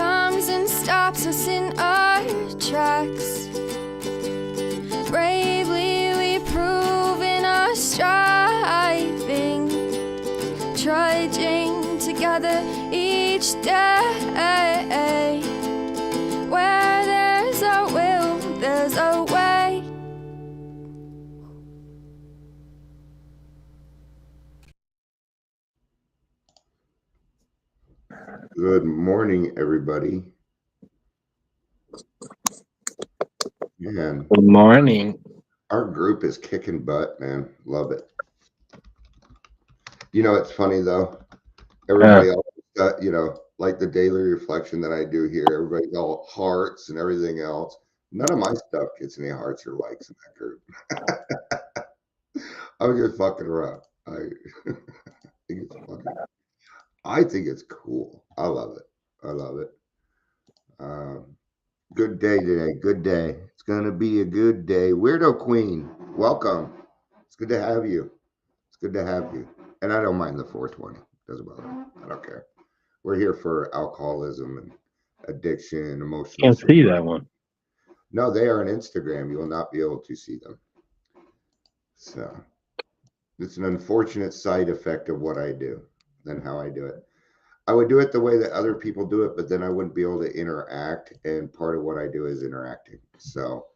comes and stops us in our tracks. Bravely we prove in our striving, trudging together each day. Where there's a will, there's a way. Good morning, everybody. Man, Good morning. our group is kicking butt, man. Love it. You know, it's funny though. Everybody else, like the daily reflection that I do here, everybody's all hearts and everything else. None of my stuff gets any hearts or likes in that group. I'm just fucking around. I think it's cool. I love it. I love it. Good day today. Good day. It's going to be a good day. Weirdo Queen, welcome. It's good to have you. It's good to have you. And I don't mind the 420. Doesn't bother me. I don't care. We're here for alcoholism and addiction, emotional. Can't see that one. No, they are on Instagram. You will not be able to see them. So it's an unfortunate side effect of what I do and how I do it. I would do it the way that other people do it, but then I wouldn't be able to interact. And part of what I do is interacting. So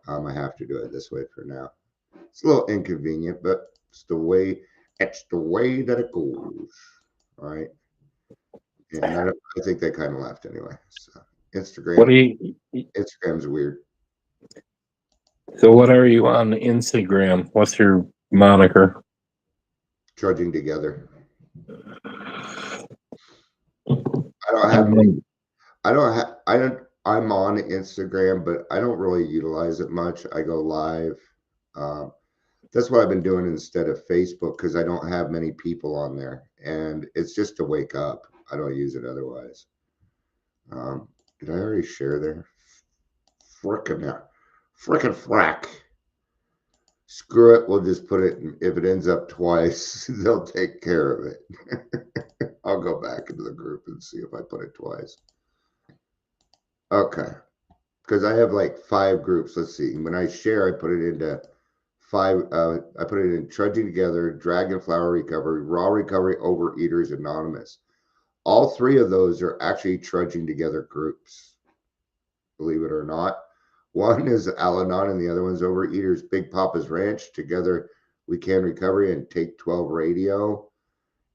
I have to do it this way for now. It's a little inconvenient, but it's the way that it goes. All right. And I think they kind of left anyway. So Instagram. Instagram's weird. So what are you on Instagram? What's your moniker? Trudging together. I'm on Instagram, but I don't really utilize it much. I go live. That's what I've been doing instead of Facebook because I don't have many people on there, and it's just to wake up. I don't use it otherwise. Did I already share there? Frickin' frack. Screw it. We'll just put it. If it ends up twice, they'll take care of it. I'll go back into the group and see if I put it twice. Okay. Because I have like 5 groups. Let's see. When I share, I put it into 5. I put it in Trudging Together, Dragon Flower Recovery, Raw Recovery, Overeaters Anonymous. All 3 of those are actually Trudging Together groups. Believe it or not. One is Al-Anon and the other one's Overeaters, Big Papa's Ranch. Together we can recovery and Take 12 Radio.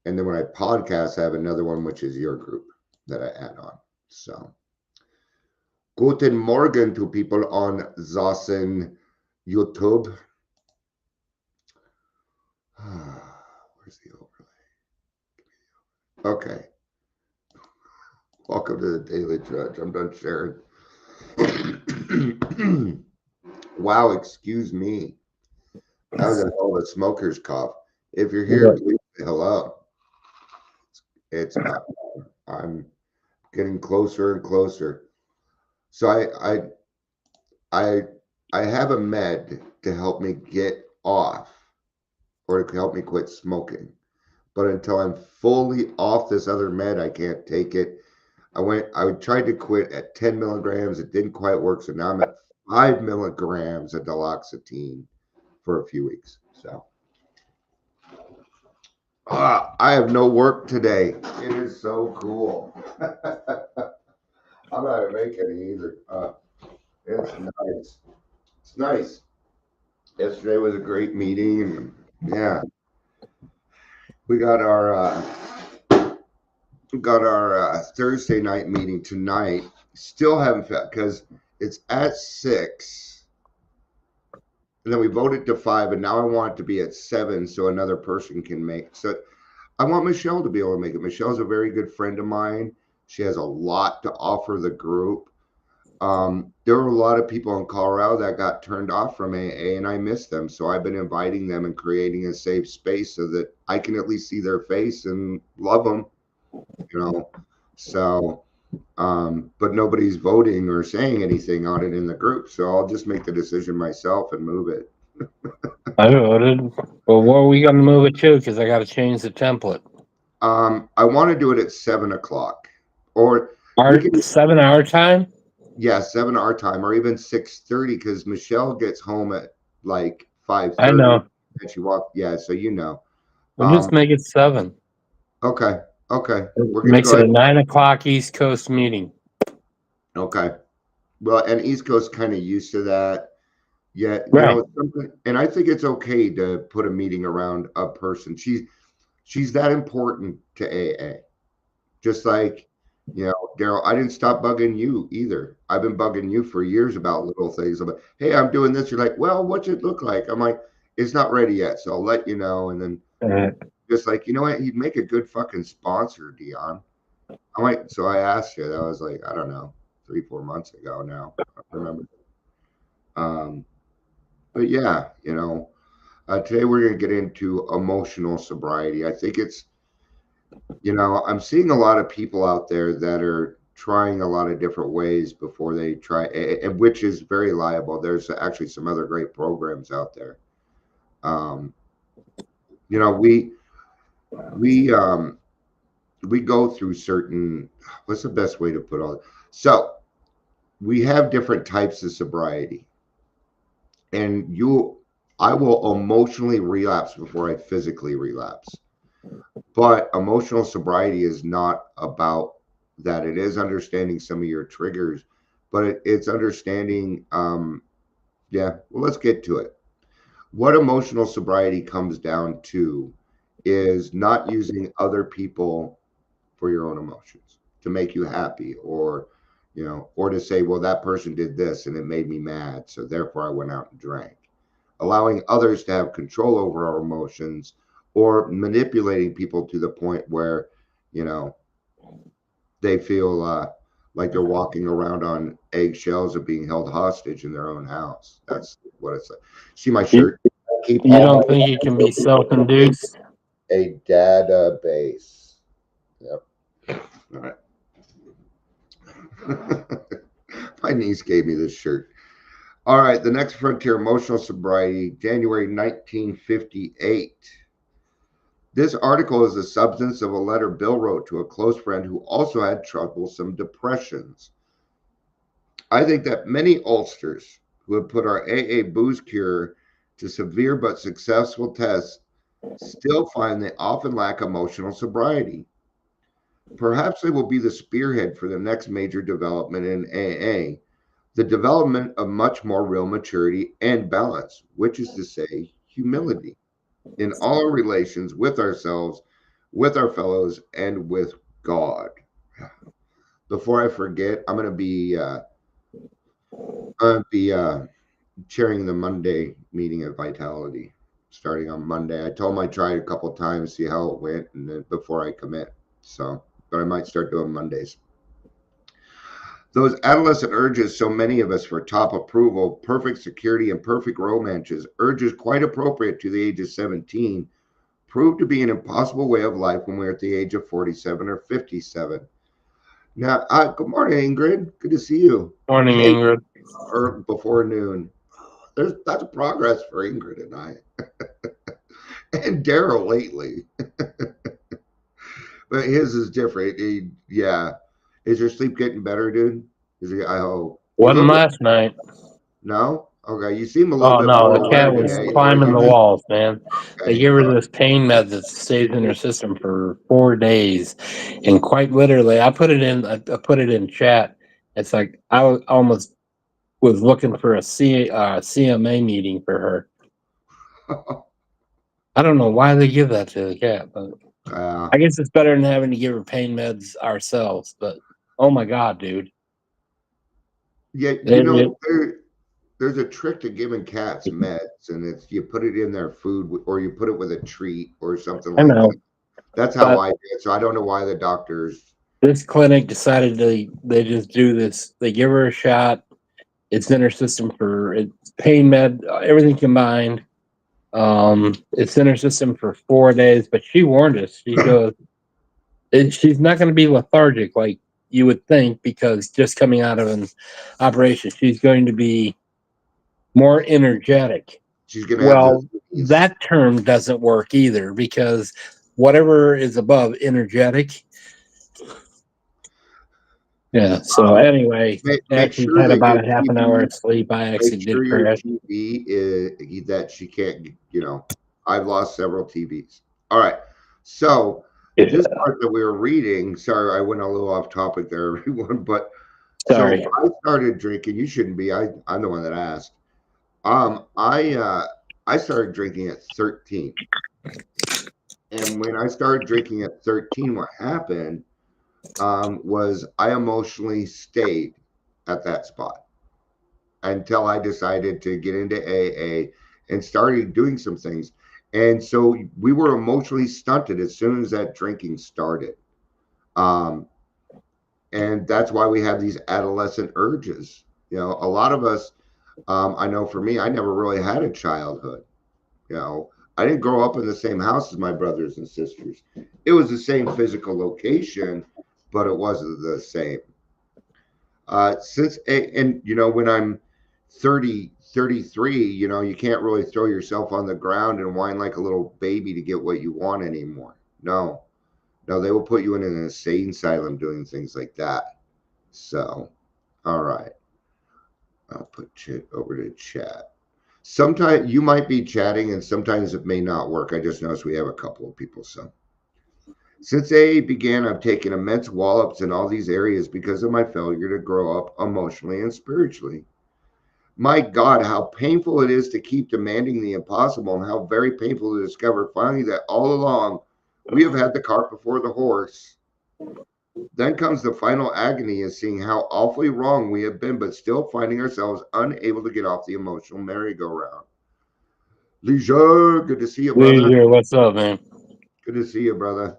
And then when I podcast, I have another one, which is your group that I add on. So, Guten Morgen to people on Zossen YouTube. Where's the overlay? Okay. Welcome to the Daily Trudge. I'm done sharing. Wow, excuse me. That was a hell of a smoker's cough. If you're here, please say hello. It's not. I'm getting closer and closer. So I have a med to help me get off, or to help me quit smoking. But until I'm fully off this other med, I can't take it. I tried to quit at 10 milligrams. It didn't quite work. So now I'm at 5 milligrams of duloxetine for a few weeks. So I have no work today. It is so cool. I'm not gonna make any either. It's nice. It's nice. Yesterday was a great meeting, and yeah, we got our Thursday night meeting tonight. Still haven't found, because it's at 6, and then we voted to 5, and now I want it to be at 7 so another person can make. So I want Michelle to be able to make it. Michelle's a very good friend of mine. She has a lot to offer the group. There were a lot of people in Colorado that got turned off from AA, and I miss them. So I've been inviting them and creating a safe space so that I can at least see their face and love them, you know. So, but nobody's voting or saying anything on it in the group. So I'll just make the decision myself and move it. I voted. Well, what are we going to move it to? Because I got to change the template. I want to do it at 7 o'clock, or We Our can, 7 hour time? yeah, 7 our time, or even 6:30, because Michelle gets home at like I 5:30, know. and she walked. Yeah, so you know. We'll just make it 7. Okay, okay, It we're gonna makes go it a ahead. 9 o'clock East Coast meeting. Okay, well, and East Coast kind of used to that. Yeah, Right. something, and I think it's okay to put a meeting around a person. She's that important to AA. Just like, Daryl, I didn't stop bugging you either. I've been bugging you for years about little things. I'm like, hey, I'm doing this. You're like, well, what's it look like? I'm like, it's not ready yet, so I'll let you know. And then Uh, just like, you know what? You'd make a good fucking sponsor, Dion. I'm like, so I asked you. That was like, I don't know, 3-4 months ago now. I don't remember. Um, but yeah, today we're going to get into emotional sobriety. I think it's, I'm seeing a lot of people out there that are trying a lot of different ways before they try, and which is very liable. There's actually some other great programs out there. Um, you know, we we go through certain. What's the best way to put all? So we have different types of sobriety, and I will emotionally relapse before I physically relapse. But emotional sobriety is not about that. It is understanding some of your triggers, but it's understanding. Yeah, well, let's get to it. What emotional sobriety comes down to is not using other people for your own emotions to make you happy, or to say, well, that person did this and it made me mad, so therefore I went out and drank. Allowing others to have control over our emotions, or manipulating people to the point where, you know, they feel like they're walking around on eggshells or being held hostage in their own house. That's what it's like. See my you, shirt? Keep you all don't my think it can be self-induced? a database. Yep. All right. My niece gave me this shirt. All right. The next frontier, emotional sobriety, January 1958. This article is the substance of a letter Bill wrote to a close friend who also had troublesome depressions. I think that many Ulsters who have put our AA booze cure to severe but successful tests still find they often lack emotional sobriety. Perhaps they will be the spearhead for the next major development in AA, the development of much more real maturity and balance, which is to say, humility in all our relations with ourselves, with our fellows, and with God. Before I forget, I'm gonna be chairing the Monday meeting at Vitality starting on Monday. I told him I tried a couple times, see how it went, and then before I commit. So, but I might start doing Mondays. Those adolescent urges, so many of us for top approval, perfect security, and perfect romances, urges quite appropriate to the age of 17, proved to be an impossible way of life when we're at the age of 47 or 57. Now, good morning, Ingrid. Good to see you. Morning, Hey, Ingrid. or before noon. That's progress for Ingrid and I, and Daryl lately. But his is different. Yeah. Is your sleep getting better, dude? I hope. You Wasn't look like, last night. no? Okay. You seem a little Oh bit no, more the aware cat was today. Or climbing you the just, walls, man. They okay. give her this pain med that stays in her system for 4 days, and quite literally, I put it in. I put it in chat. It's like almost was looking for a CMA meeting for her. I don't know why they give that to the cat, but uh, I guess it's better than having to give her pain meds ourselves. But oh my god, dude, yeah, it, there's a trick to giving cats meds, and it's you put it in their food or you put it with a treat or something I like know, that. That's how but I did. So I don't know why the doctors. this clinic decided they just do this. They give her a shot. It's in her system for it's pain med, everything combined. It's in her system for 4 days, but she warned us. She goes, she's not going to be lethargic like you would think because just coming out of an operation, she's going to be more energetic. She's gonna have Well, disease. that term doesn't work either because whatever is above energetic, Yeah. So anyway, Make actually sure had that about your a half an hour TV, of sleep. I actually make sure did your crash. TV is that she can't, I've lost several TVs. All right. So Yeah. this part that we were reading, sorry, I went a little off topic there, everyone, but so Sorry. I started drinking. You shouldn't be. I'm the one that asked. I started drinking at 13. And when I started drinking at 13, what happened was I emotionally stayed at that spot until I decided to get into AA and started doing some things. And so we were emotionally stunted as soon as that drinking started. Um, and that's why we have these adolescent urges. A lot of us, I know for me, I never really had a childhood. You know, I didn't grow up in the same house as my brothers and sisters. It was the same physical location, but it wasn't the same. When I'm 30, 33, you can't really throw yourself on the ground and whine like a little baby to get what you want anymore. No, no, they will put you in an insane asylum doing things like that. So, all right, I'll put it over to chat. Sometimes you might be chatting and sometimes it may not work. I just noticed we have a couple of people. So since AA began, I've taken immense wallops in all these areas because of my failure to grow up emotionally and spiritually. My God, how painful it is to keep demanding the impossible, and how very painful to discover finally that all along we have had the cart before the horse. Then comes the final agony of seeing how awfully wrong we have been, but still finding ourselves unable to get off the emotional merry-go-round. Leisure, good to see you, brother. Leisure, what's up, man? Good to see you, brother.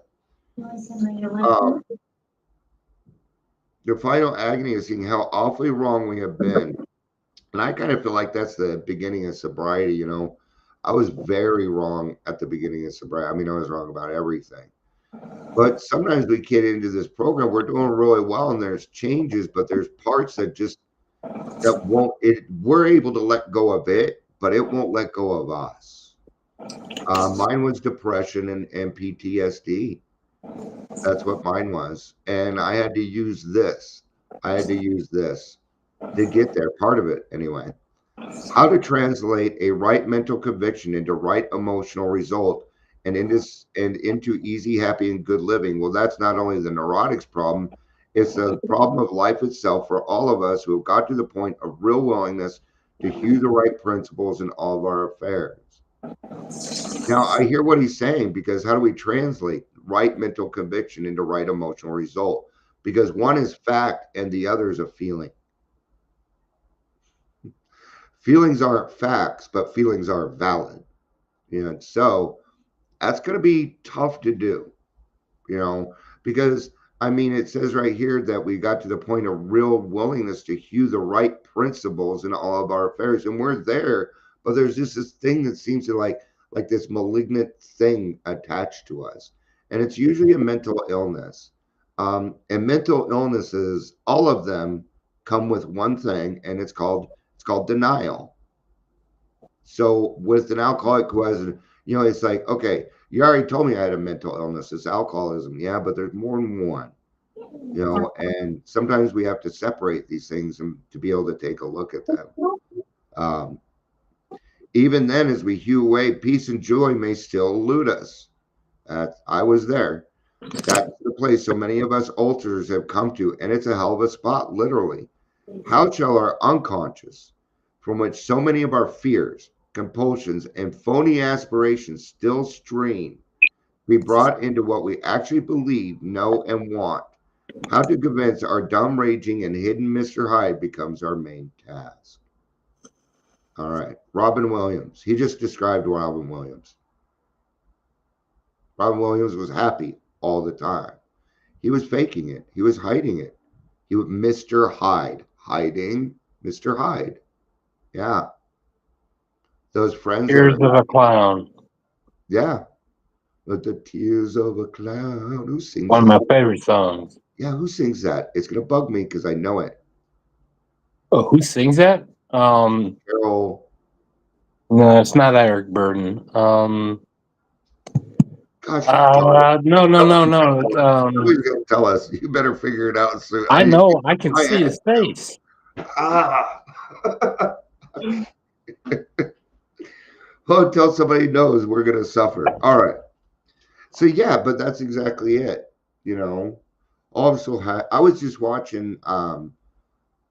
The final agony is seeing how awfully wrong we have been. And I kind of feel like that's the beginning of sobriety. I was very wrong at the beginning of sobriety. I mean, I was wrong about everything. But sometimes we get into this program, we're doing really well, and there's changes, but there's parts that won't. We're able to let go of it, but it won't let go of us. Mine was depression and PTSD. That's what mine was. And I had to use this. I had to use this to get there, part of it anyway. How to translate a right mental conviction into right emotional result and into easy, happy, and good living. Well, that's not only the neurotics problem, it's the problem of life itself for all of us who have got to the point of real willingness to hew the right principles in all of our affairs. Now, I hear what he's saying, because how do we translate right mental conviction into right emotional result? Because one is fact and the other is a feeling. Feelings aren't facts, but feelings are valid. So that's going to be tough to do, because I mean, it says right here that we got to the point of real willingness to hew the right principles in all of our affairs, and we're there, but there's just this thing that seems to like this malignant thing attached to us, and it's usually a mental illness. And mental illnesses, all of them come with one thing, and it's called denial. So with an alcoholic who has, it's like, okay, you already told me I had a mental illness. It's alcoholism. Yeah, but there's more than one, and sometimes we have to separate these things and to be able to take a look at them. Um, Even then, as we hew away, peace and joy may still elude us. I was there. That's the place so many of us ulcers have come to, and it's a hell of a spot, literally. How shall our unconscious, from which so many of our fears, compulsions, and phony aspirations still stream, be brought into what we actually believe, know, and want? How to convince our dumb, raging, and hidden Mr. Hyde becomes our main task. All right. Robin Williams. He just described Robin Williams. Robin Williams was happy all the time. He was faking it. He was hiding it. He was Mr. Hyde. Hiding Mr. Hyde. Yeah. Those friends that Tears are, of a clown. yeah. But the tears of a clown. Who sings One of that? my favorite songs. Yeah, who sings that? It's going to bug me because I know it. Oh, who sings that? Carol. No, it's not Eric Burden. Gosh, No. somebody's gonna tell us. You better figure it out soon. I know. I can see his face. Ah. Oh, until somebody knows, we're gonna suffer. All right. So yeah, but that's exactly it. You know. Also, I was just watching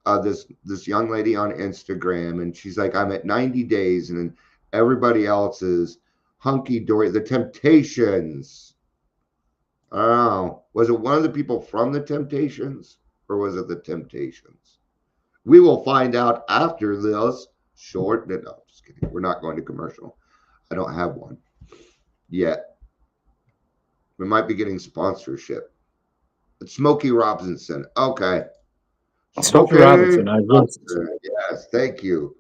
this young lady on Instagram, and she's like, I'm at 90 days, and then everybody else is hunky dory. The Temptations. I don't know. Was it one of the people from the Temptations, or was it the Temptations? We will find out after this short. No, I'm just kidding. We're not going to commercial. I don't have one yet. We might be getting sponsorship. It's Smokey Robinson. Okay. Smokey Robinson. Yes, thank you.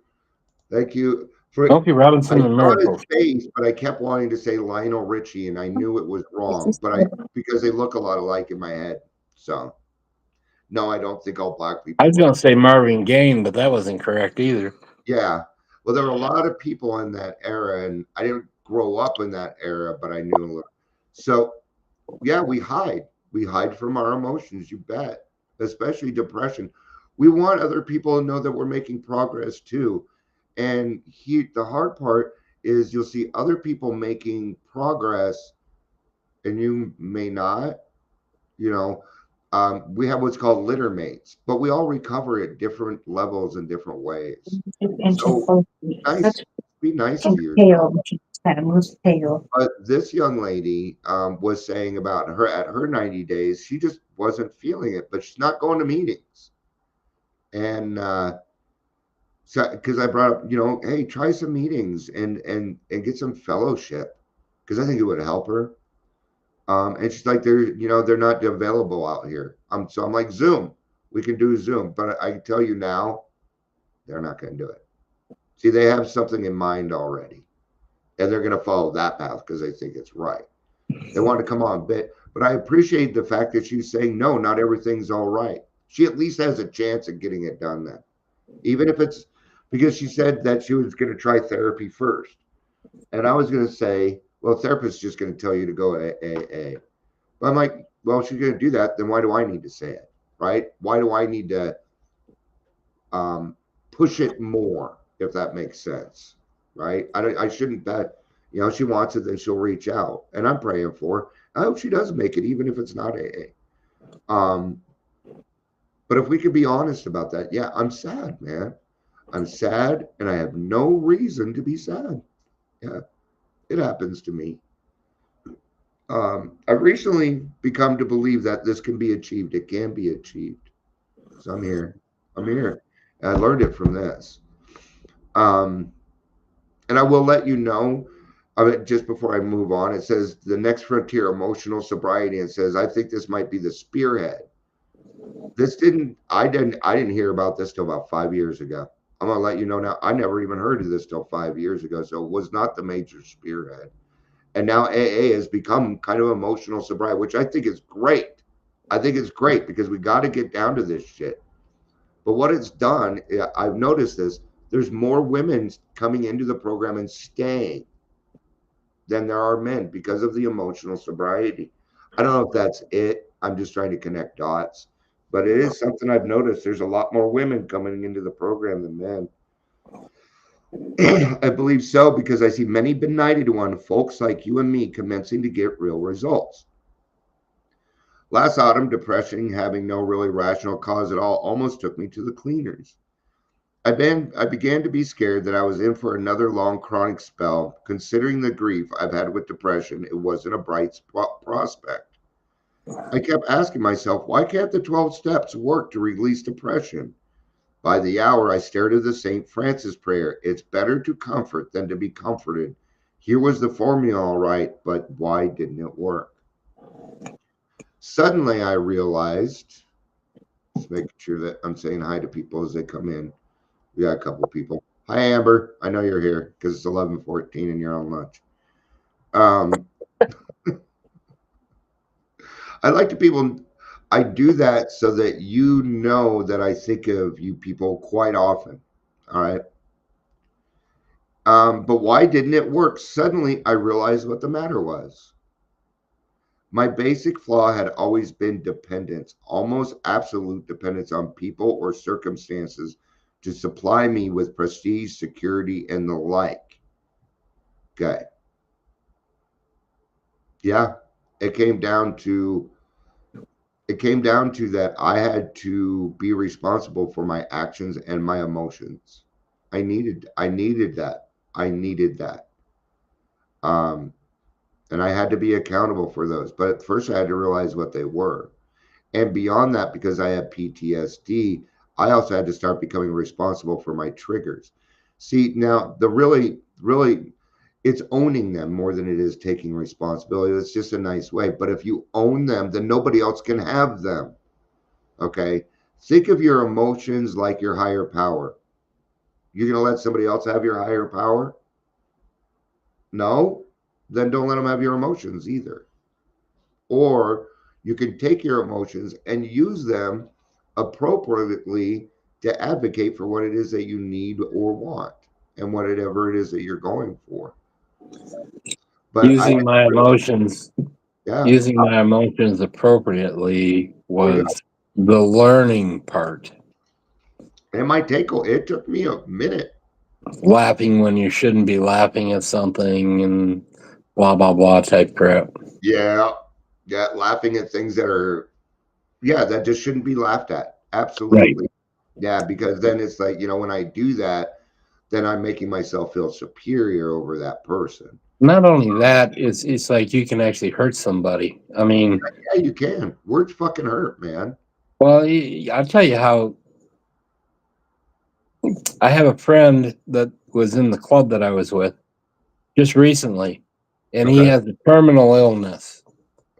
Thank you. Smokey Robinson and I saw Miracles. his face, but I kept wanting to say Lionel Richie, and I knew it was wrong. But because they look a lot alike in my head. So no, I don't think all black people. I was gonna say Marvin Gaye, but that wasn't correct either. Yeah. Well, there were a lot of people in that era, and I didn't grow up in that era, but I knew a little. So yeah, we hide. We hide from our emotions, you bet. Especially depression. We want other people to know that we're making progress too. And the hard part is you'll see other people making progress and you may not. You know, we have what's called litter mates, but we all recover at different levels in different ways. So be nice to yourself. But this young lady was saying about her at her 90 days, she just wasn't feeling it, but she's not going to meetings. And so, because I brought up, hey, try some meetings and get some fellowship, because I think it would help her. And she's like, they're not available out here. So I'm like, Zoom, we can do Zoom, but I tell you now, they're not going to do it. See, they have something in mind already, and they're going to follow that path because they think it's right. They want to come on, but I appreciate the fact that she's saying no, not everything's all right. She at least has a chance at getting it done then, even if it's because she said that she was going to try therapy first. And I was going to say, well, therapist's just going to tell you to go AA. But I'm like, well, she's going to do that. Then why do I need to say it? Right? Why do I need to push it more, if that makes sense? Right? I shouldn't bet. She wants it, then she'll reach out. And I'm praying for her. I hope she does make it, even if it's not AA. But if we could be honest about that, yeah, I'm sad, man. I'm sad, and I have no reason to be sad. Yeah, it happens to me. I've recently become to believe that this can be achieved. It can be achieved. So I'm here. And I learned it from this. And I will let you know, just before I move on, it says the next frontier, emotional sobriety. And it says, I think this might be the spearhead. I didn't hear about this till about 5 years ago. I'm going to let you know now. I never even heard of this till 5 years ago. So it was not the major spearhead. And now AA has become kind of emotional sobriety, which I think is great. I think it's great because we got to get down to this shit. But what it's done, I've noticed this, there's more women coming into the program and staying than there are men because of the emotional sobriety. I don't know if that's it. I'm just trying to connect dots. But it is something I've noticed. There's a lot more women coming into the program than men. I believe so because I see many benighted folks like you and me commencing to get real results. Last autumn, depression, having no really rational cause at all, almost took me to the cleaners. I began to be scared that I was in for another long chronic spell. Considering the grief I've had with depression, it wasn't a bright prospect. I kept asking myself, why can't the 12 steps work to release depression? By the hour, I stared at the St. Francis prayer. It's better to comfort than to be comforted. Here was the formula, all right, but why didn't it work? Suddenly, I realized, just making sure that I'm saying hi to people as they come in. We got a couple people. Hi, Amber. I know you're here because it's 11:14 and you're on lunch. I like to people. I do that so that you know that I think of you people quite often. All right. But why didn't it work? Suddenly, I realized what the matter was. My basic flaw had always been dependence, almost absolute dependence on people or circumstances to supply me with prestige, security, and the like. Okay. Yeah. It came down to that I had to be responsible for my actions and my emotions. I needed that. I needed that. Um, and I had to be accountable for those. But first I had to realize what they were. And beyond that, because I had PTSD, I also had to start becoming responsible for my triggers. See, now the really, it's owning them more than it is taking responsibility. It's just a nice way. But if you own them, then nobody else can have them. Okay. Think of your emotions like your higher power. You're going to let somebody else have your higher power? No? Then don't let them have your emotions either. Or you can take your emotions and use them appropriately to advocate for what it is that you need or want and whatever it is that you're going for. But I, yeah, using my emotions appropriately there you was the learning part. it took me a minute. Laughing when you shouldn't be laughing at something and blah blah blah type crap. Yeah. Yeah. Laughing at things that just shouldn't be laughed at. Absolutely. Right. Yeah. Because then it's like, when I do that, then I'm making myself feel superior over that person. Not only that, it's like you can actually hurt somebody. I mean, Yeah, you can. Words fucking hurt, man. well, I'll tell you how. I have a friend that was in the club that I was with just recently, and he Okay. has a terminal illness.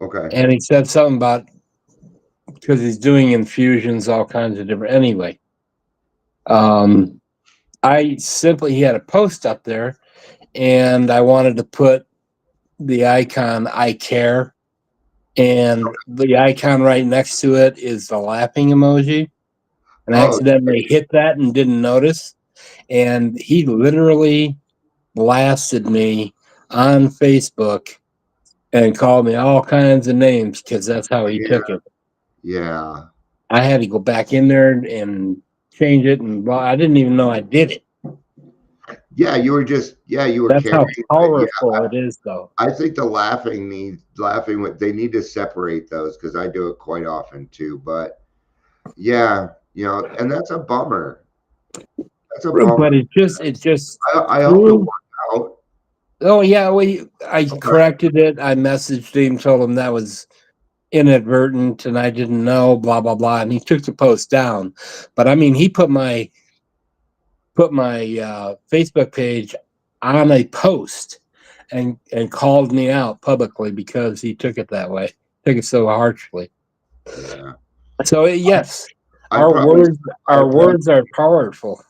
Okay. And he said something about because he's doing infusions, all kinds of different. Anyway, he had a post up there, and I wanted to put the icon "I care," and the icon right next to it is the laughing emoji. And I Oh, accidentally hit that and didn't notice. And he literally blasted me on Facebook and called me all kinds of names because that's how he yeah. took it. Yeah. I had to go back in there and change it, and well, I didn't even know I did it. Yeah. You were That's how carrying. Yeah. powerful it is, though. I think they need to separate those because I do it quite often too. But yeah, and that's a bummer. That's a bummer. But it just I hope it proved. worked out. Oh yeah, I Okay. corrected it. I messaged him, told him that was inadvertent and I didn't know, blah blah blah, and he took the post down. But I mean, he put my Facebook page on a post and called me out publicly because he took it that way, took it so harshly. Yeah. So yes, I'd our probably, words I'd probably, are powerful.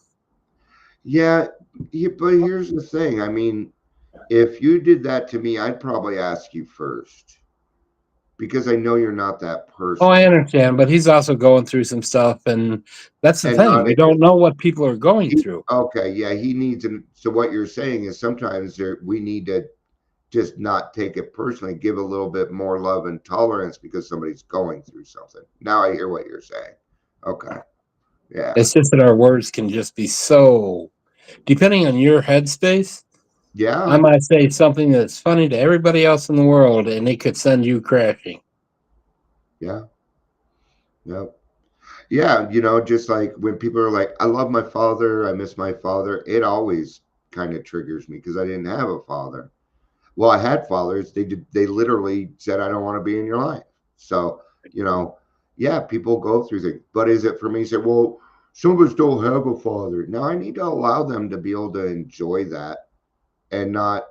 yeah. But here's the thing. I mean, if you did that to me, I'd probably ask you first because I know you're not that Oh, I person. understand, but he's also going through some stuff, and that's the And thing. not We don't know what people are going through. okay, yeah, he needs so what you're saying is sometimes we need to just not take it personally, give a little bit more love and tolerance because somebody's going through something. Now I hear what you're saying. Okay. Yeah. It's just that our words can just be so, depending on your headspace. I Yeah. might say something that's funny to everybody else in the world, and it could send you crashing. Yeah. Yep. Yeah, just like when people are like, I love my father, I miss my father, it always kind of triggers me because I didn't have a father. Well, I had fathers. They literally said, I don't want to be in your life. So, yeah, people go through things. But is it for me to say, well, some of us don't have a father? Now I need to allow them to be able to enjoy that and not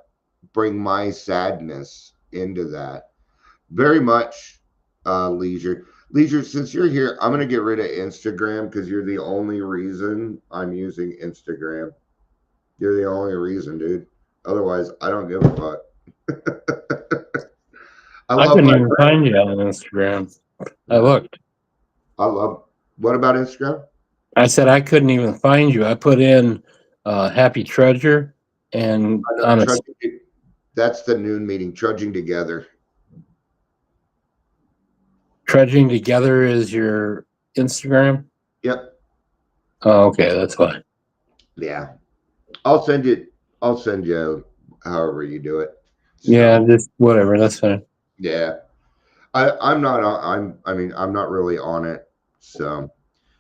bring my sadness into that. Very much leisure. Leisure, since you're here, I'm gonna get rid of Instagram because you're the only reason I'm using Instagram. You're the only reason, dude. Otherwise, I don't give a fuck. I I love couldn't my even find you on Instagram. I yeah, looked. I love what about Instagram? I said I couldn't even find you. I put in Happy Trudger and I know on a trudging, that's the noon meeting, trudging together. Trudging Together is your Instagram? Yep. Oh, okay, that's fine. Yeah. I'll send you however you do it. Yeah, just whatever, that's fine. Yeah. I'm not I'm not really on it. So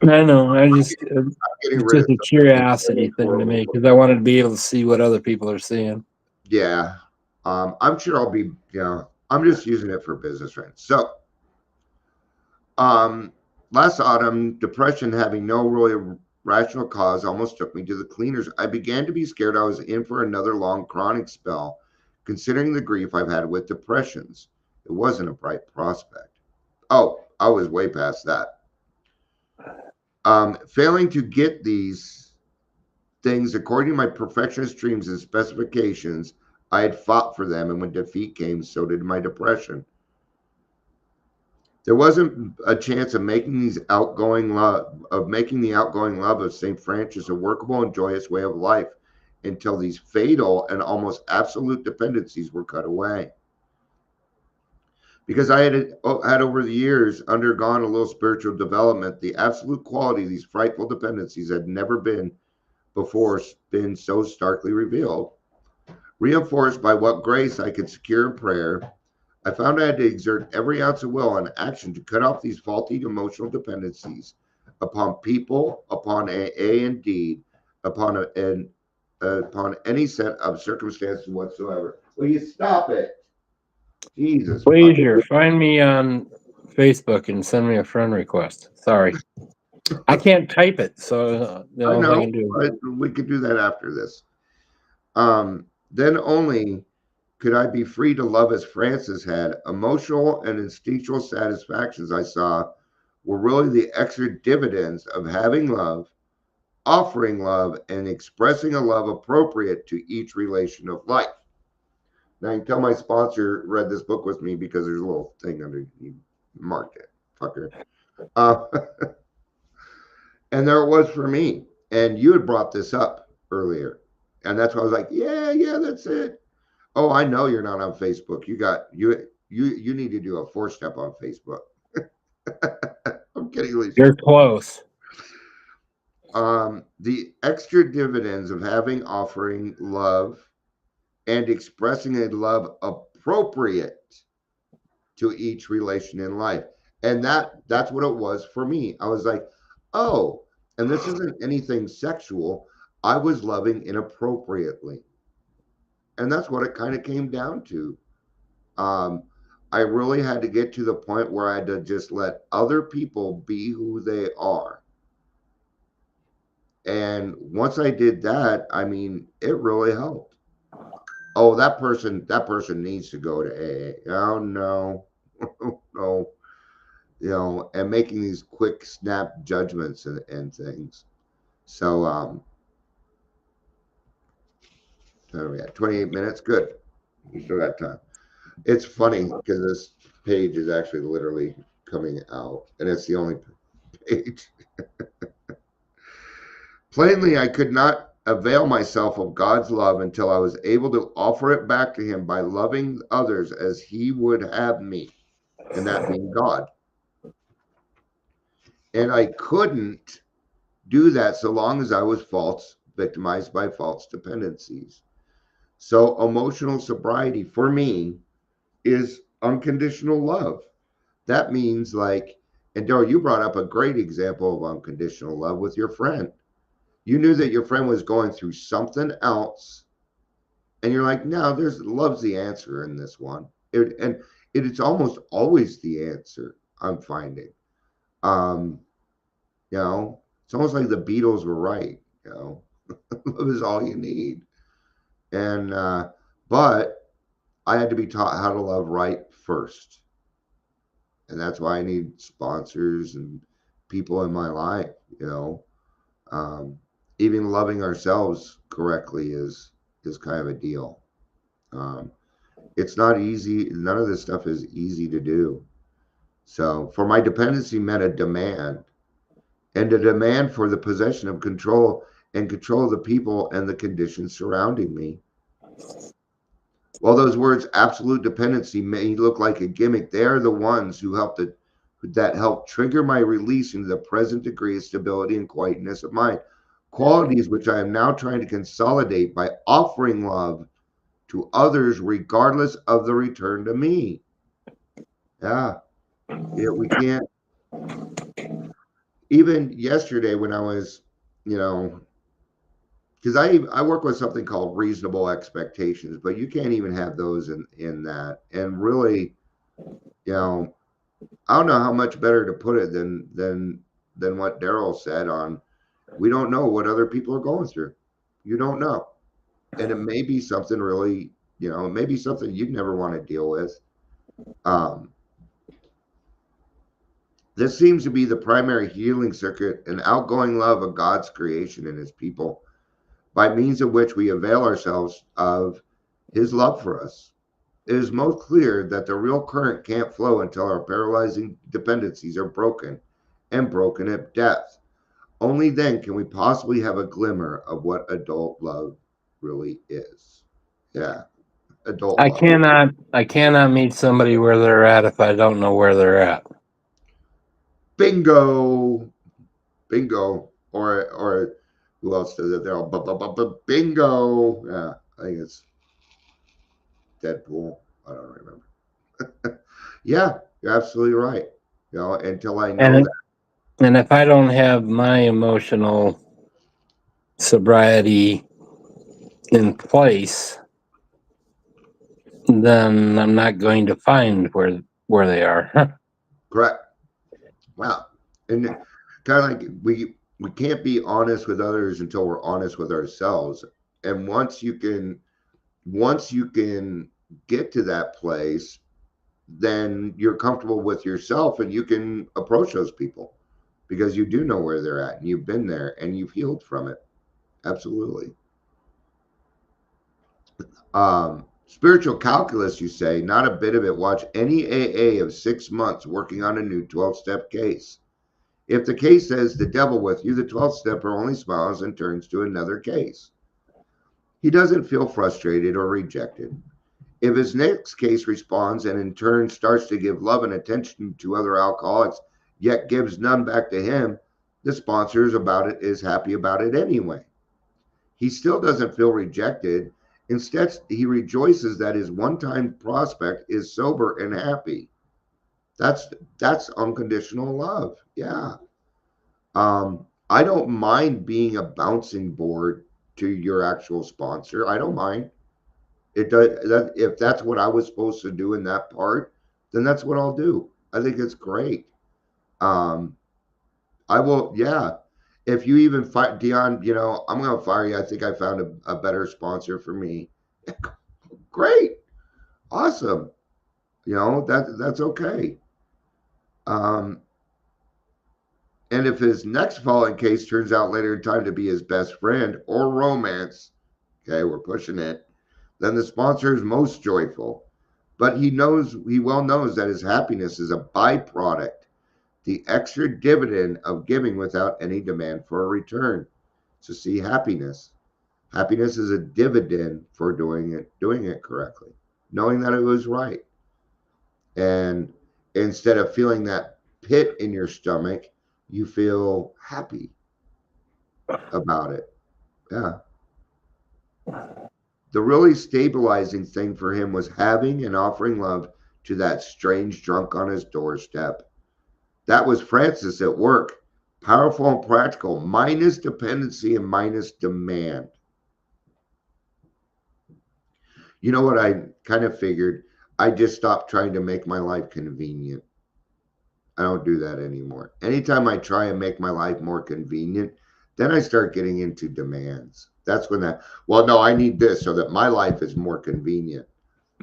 I know, it's getting rid just of a curiosity thing to me because I wanted to be able to see what other people are seeing. Yeah. I'm sure I'll be, I'm just using it for business right. So last autumn, depression having no really rational cause almost took me to the cleaners. I began to be scared I was in for another long chronic spell, considering the grief I've had with depressions. It wasn't a bright prospect. Oh, I was way past that. Failing to get these things according to my perfectionist dreams and specifications, I had fought for them, and when defeat came, so did my depression. There wasn't a chance of making the outgoing love of St. Francis a workable and joyous way of life until these fatal and almost absolute dependencies were cut away. Because I had over the years undergone a little spiritual development, the absolute quality of these frightful dependencies had never before been so starkly revealed. Reinforced by what grace I could secure in prayer, I found I had to exert every ounce of will and action to cut off these faulty emotional dependencies upon people, upon a indeed, upon upon any set of circumstances whatsoever. Will you stop it? Jesus. Glazier, find me on Facebook and send me a friend request. Sorry. I can't type it, so the I only thing I know, can do. but we could do that after this. Then only could I be free to love as Francis had. Emotional and instinctual satisfactions I saw were really the extra dividends of having love, offering love, and expressing a love appropriate to each relation of life. Now, you can tell my sponsor read this book with me because there's a little thing under you marked it, fucker. And there it was for me. And you had brought this up earlier. And that's why I was like, yeah, that's it. Oh, I know you're not on Facebook. You need to do a 4-step on Facebook. I'm kidding, Lisa. You're close. The extra dividends of having offering love and expressing a love appropriate to each relation in life. And that's what it was for me. I was like, oh, and this isn't anything sexual. I was loving inappropriately. And that's what it kind of came down to. Um, I really had to get to the point where I had to just let other people be who they are. And once I did that, I mean, it really helped. Oh, that person needs to go to AA. Oh no, no, and making these quick snap judgments and things. So, what are we at? 28 minutes. Good. We still got time. It's funny because this page is actually literally coming out, and it's the only page. Plainly, I could not avail myself of God's love until I was able to offer it back to Him by loving others as He would have me, and that being God. And I couldn't do that so long as I was victimized by false dependencies. So, emotional sobriety for me is unconditional love. That means, like, and Daryl, you brought up a great example of unconditional love with your friend. You knew that your friend was going through something else, and you're like, no, there's love's the answer in this one. It's almost always the answer, I'm finding. Um, it's almost like the Beatles were right, love is all you need. And but I had to be taught how to love right first. And that's why I need sponsors and people in my life, Um, even loving ourselves correctly is kind of a deal. Um, it's not easy. None of this stuff is easy to do. So for my dependency meant a demand, and a demand for the possession of control and control of the people and the conditions surrounding me. While those words absolute dependency may look like a gimmick, they are the ones who that help trigger my release into the present degree of stability and quietness of mind. Qualities which I am now trying to consolidate by offering love to others regardless of the return to me. Yeah. Yeah, we can't. Even yesterday when I was, you know, because I work with something called reasonable expectations, but you can't even have those in that. And really, you know, I don't know how much better to put it than what Daryl said on we don't know what other people are going through. You don't know. And it may be something really, it may be something you'd never want to deal with. Um, this seems to be the primary healing circuit and outgoing love of God's creation and his people, by means of which we avail ourselves of his love for us. It is most clear that the real current can't flow until our paralyzing dependencies are broken and broken at depth. Only then can we possibly have a glimmer of what adult love really is. Yeah, adult I love. cannot meet somebody where they're at if I don't know where they're at. Bingo, bingo, or who else does it? They're all bingo. Yeah, I think it's Deadpool. I don't remember. Yeah, you're absolutely right. Until I know And that. and if I don't have my emotional sobriety in place, then I'm not going to find where they are. Correct. Wow. And kind of like we can't be honest with others until we're honest with ourselves. And once you can get to that place, then you're comfortable with yourself and you can approach those people because you do know where they're at and you've been there and you've healed from it. Absolutely. Spiritual calculus, you say, not a bit of it. Watch any AA of 6 months working on a new 12-step case. If the case says the devil with you, the 12th stepper only smiles and turns to another case. He doesn't feel frustrated or rejected. If his next case responds and in turn starts to give love and attention to other alcoholics, yet gives none back to him, the sponsor is happy about it anyway. He still doesn't feel rejected. Instead, he rejoices that his one-time prospect is sober and happy. That's unconditional love. Yeah. I don't mind being a bouncing board to your actual sponsor. I don't mind. It does that if that's what I was supposed to do in that part, then that's what I'll do. I think it's great. Um, I will, yeah. If you even fight Dion, I'm gonna fire you. I think I found a better sponsor for me. Great, awesome. That's okay. Um, and if his next fallen case turns out later in time to be his best friend or romance, okay, we're pushing it, then the sponsor is most joyful. But he well knows that his happiness is a byproduct, the extra dividend of giving without any demand for a return. So see, happiness. Happiness is a dividend for doing it correctly, knowing that it was right. And instead of feeling that pit in your stomach, you feel happy about it. Yeah. The really stabilizing thing for him was having and offering love to that strange drunk on his doorstep. That was Francis at work, powerful and practical, minus dependency and minus demand. You know what I kind of figured? I just stopped trying to make my life convenient. I don't do that anymore. Anytime I try and make my life more convenient, then I start getting into demands. That's when well, no, I need this so that my life is more convenient.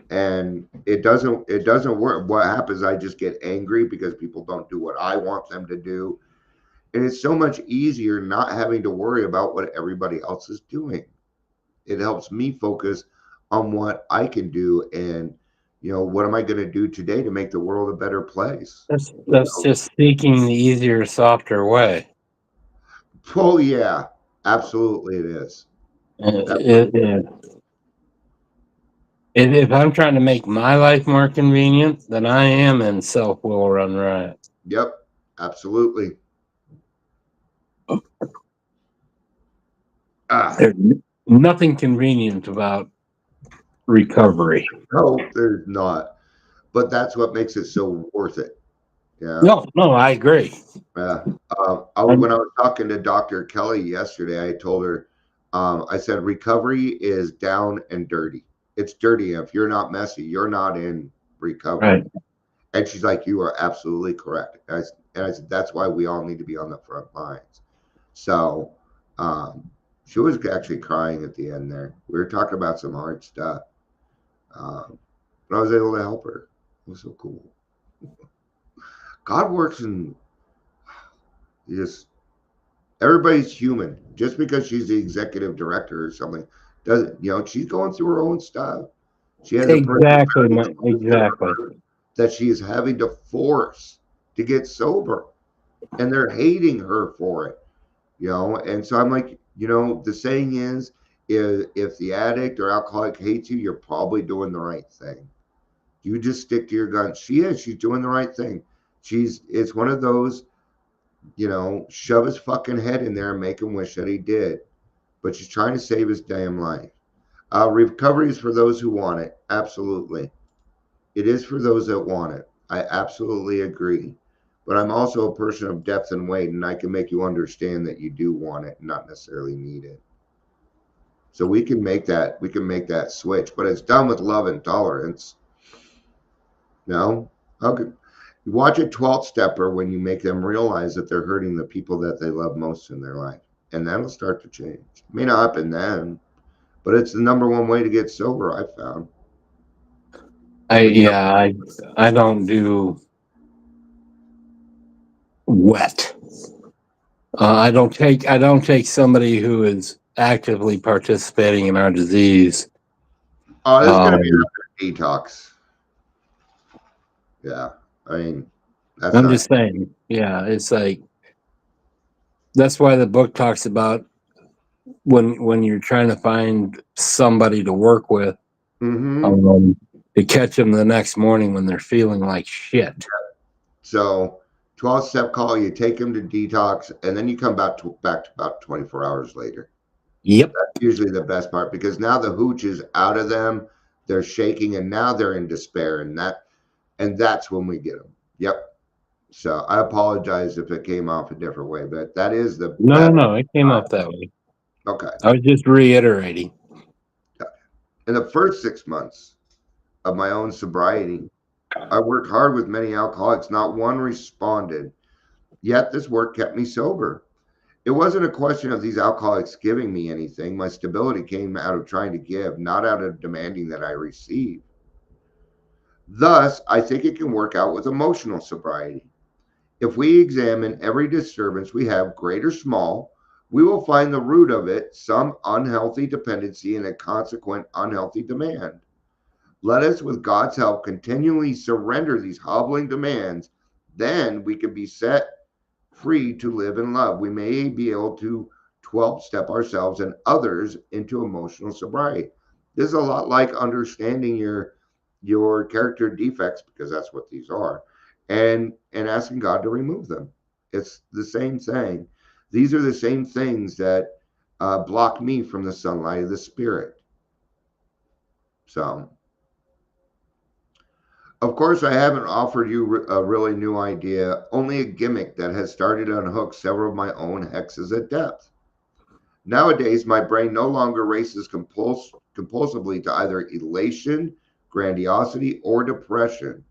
And it doesn't work. What happens, I just get angry because people don't do what I want them to do. And it's so much easier not having to worry about what everybody else is doing. It helps me focus on what I can do and what am I going to do today to make the world a better place? That's just seeking the easier, softer way. Oh yeah, absolutely it is. If I'm trying to make my life more convenient, then I am in self-will run riot. Yep, absolutely. Ah, There's nothing convenient about recovery. no, there's not. But that's what makes it so worth it. Yeah. No, I agree. Yeah. I'm, When I was talking to Dr. Kelly yesterday, I told her, I said, recovery is down and dirty. It's dirty. If you're not messy, you're not in recovery. right. And she's like, you are absolutely correct. And I said, that's why we all need to be on the front lines. So she was actually crying at the end there. We were talking about some hard stuff. But I was able to help her. It was so cool. God works in just everybody's human. Just because she's the executive director or something doesn't, she's going through her own stuff. She has a Exactly. personality Exactly. that she is having to force to get sober, and they're hating her for it. And so I'm like, the saying is, if the addict or alcoholic hates you, you're probably doing the right thing. You just stick to your guns. She's doing the right thing. It's one of those, shove his fucking head in there and make him wish that he did. But she's trying to save his damn life. Recovery is for those who want it. Absolutely. It is for those that want it. I absolutely agree. But I'm also a person of depth and weight, and I can make you understand that you do want it, not necessarily need it. So we can make that switch, but it's done with love and tolerance. No? Okay. You watch a 12 stepper when you make them realize that they're hurting the people that they love most in their life. And that'll start to change. It may not happen then, but it's the number one way to get sober, I found. I don't do wet. I don't take somebody who is actively participating in our disease. Oh, this is going to be Um, a detox. Yeah. I mean, that's I'm not. just saying, yeah, it's like that's why the book talks about when you're trying to find somebody to work with, Mm-hmm. to catch them the next morning when they're feeling like shit. So 12 step call, you take them to detox, and then you come back to about 24 hours later. Yep. That's usually the best part because now the hooch is out of them. They're shaking, and now they're in despair, and that's when we get them. Yep. So I apologize if it came off a different way, but that is the best. No, it came off that way. Okay. I was just reiterating. In the first 6 months of my own sobriety, I worked hard with many alcoholics. Not one responded. Yet this work kept me sober. It wasn't a question of these alcoholics giving me anything. My stability came out of trying to give, not out of demanding that I receive. Thus, I think it can work out with emotional sobriety. If we examine every disturbance we have, great or small, we will find the root of it, some unhealthy dependency and a consequent unhealthy demand. Let us, with God's help, continually surrender these hobbling demands. Then we can be set free to live in love. We may be able to 12 step ourselves and others into emotional sobriety. This is a lot like understanding your character defects, because that's what these are, and asking God to remove them. It's the same thing. These are the same things that block me from the sunlight of the spirit. So, of course, I haven't offered you a really new idea, only a gimmick that has started to unhook several of my own hexes at depth. Nowadays, my brain no longer races compulsively to either elation, grandiosity, or depression.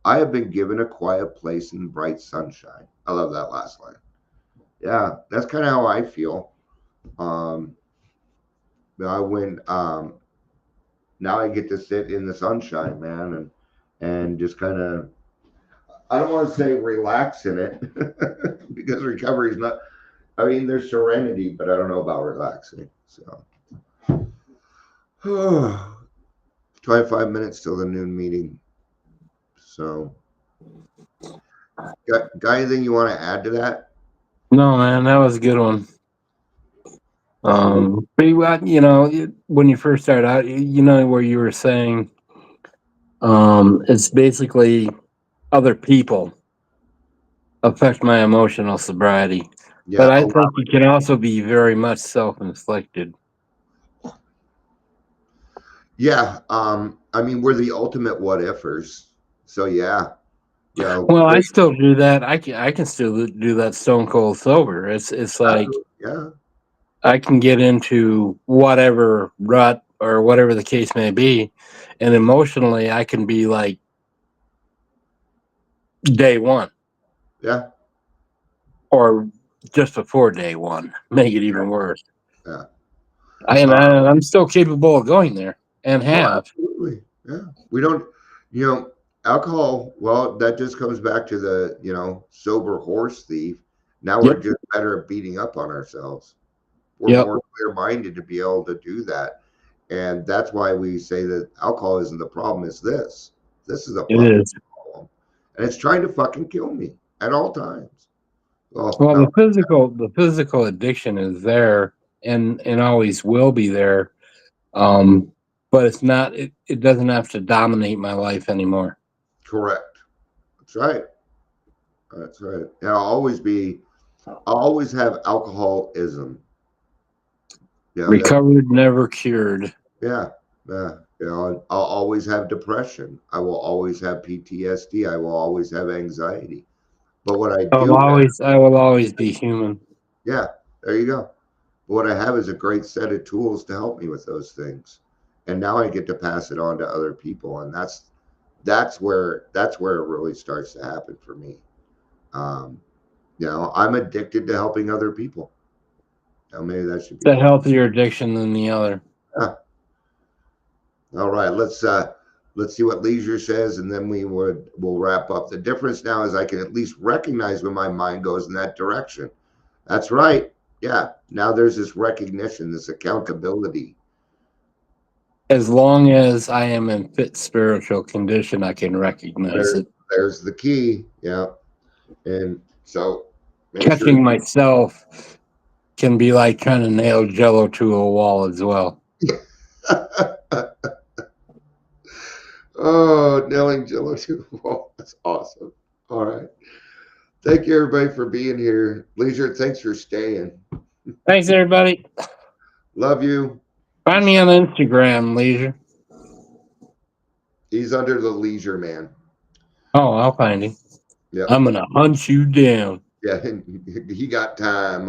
I have been given a quiet place in bright sunshine. I love that last line. Yeah, that's kind of how I feel. Um, I went. Now I get to sit in the sunshine, man, and just kind of. I don't want to say relax in it because recovery is not. I mean, there's serenity, but I don't know about relaxing. So, 25 minutes till the noon meeting. So, got anything you want to add to that? No, man, that was a good one. But when you first started out, where you were saying, it's basically other people affect my emotional sobriety. Yeah, But I think it can also be very much self-inflicted. yeah. I mean, we're the ultimate what ifers. So yeah, you know, Well, I still do that. I can still do that stone cold sober. It's like yeah, I can get into whatever rut or whatever the case may be, and emotionally I can be like day one yeah, or just before day one, make it even worse. yeah. I'm still capable of going there and Oh, have. absolutely. Yeah. We don't, you know, alcohol, well, that just comes back to the, sober horse thief. Now we're Yep. just better at beating up on ourselves. We're Yep. more clear minded to be able to do that. And that's why we say that alcohol isn't the problem, it's this. This is a It fucking is. problem. And it's trying to fucking kill me at all times. Well, Well, no, the physical addiction is there and always will be there. Um, but it's not. It doesn't have to dominate my life anymore. correct. That's right. That's right. And I'll always have alcoholism. That Recovered, never cured. Yeah, yeah. I'll always have depression. I will always have PTSD. I will always have anxiety. But what I do have, I will always be human. yeah, there you go. But what I have is a great set of tools to help me with those things. And now I get to pass it on to other people. And that's where it really starts to happen for me. Um, I'm addicted to helping other people. Maybe that should It's be a one. healthier addiction than the other. Yeah. All right, let's see what leisure says, and then we'll wrap up. The difference now is I can at least recognize when my mind goes in that direction. That's right. Yeah. Now there's this recognition, this accountability. As long as I am in fit spiritual condition, I can recognize There, it. there's the key. Yeah. And so make sure. Catching myself can be like trying to nail Jello to a wall as well. Oh, nailing Jello to the wall. That's awesome. All right. Thank you, everybody, for being here. Leisure, thanks for staying. Thanks, everybody. Love you. Find me on Instagram, Leisure. He's under the leisure man. Oh, I'll find him. Yep. I'm gonna hunt you down. Yeah, he got time.